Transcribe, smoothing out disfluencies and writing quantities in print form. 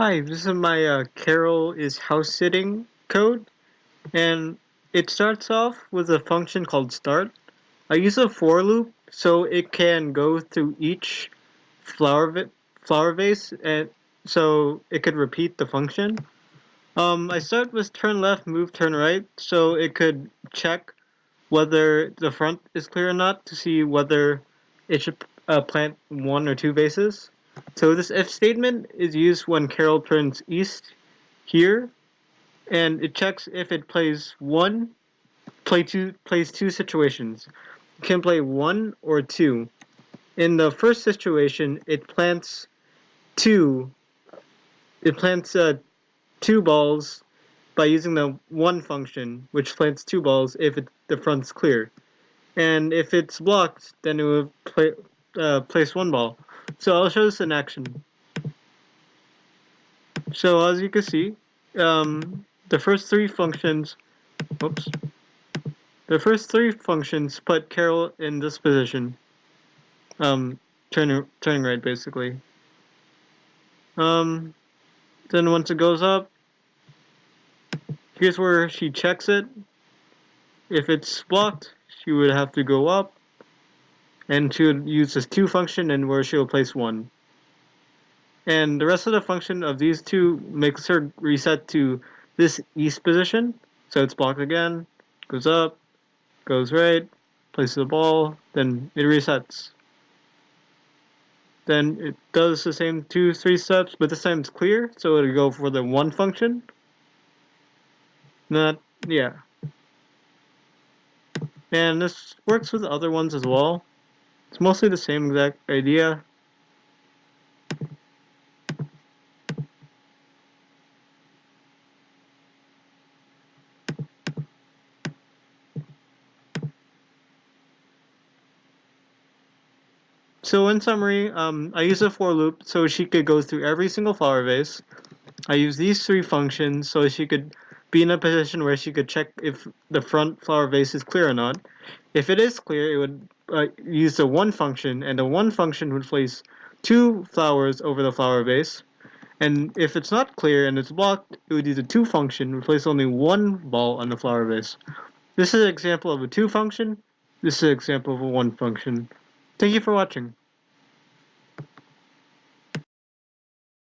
Hi, this is my Carol is house sitting code, and it starts off with a function called start. I use a for loop so it can go through each flower flower vase, and so it could repeat the function. I start with turn left, move, turn right, so it could check whether the front is clear or not to see whether it should plant one or two vases. So this if statement is used when Carol turns east here, and it checks if it plays two situations. It can play one or two. In the first situation, two. It plants two balls by using the one function, which plants two balls if the front's clear. And if it's blocked, then it will place one ball. So I'll show this in action. So as you can see, the first three functions, oops, the first three functions put Carol in this position, turning right basically. Then once it goes up, here's where she checks it. If it's blocked, she would have to go up, and she would use this two function, and where she'll place one. And the rest of the function of these two makes her reset to this east position. So it's blocked again, goes up, goes right, places the ball, then it resets. Then it does the same 2-3 steps, but this time it's clear, so it'll go for the one function. Yeah. And this works with other ones as well. It's mostly the same exact idea. So in summary, I use a for loop so she could go through every single flower vase. I use these three functions so she could be in a position where she could check if the front flower vase is clear or not. If it is clear, it would use the one function, and the one function would place two flowers over the flower vase. And if it's not clear and it's blocked, it would use a two function, would place only one ball on the flower vase. This is an example of a two function. This is an example of a one function. Thank you for watching.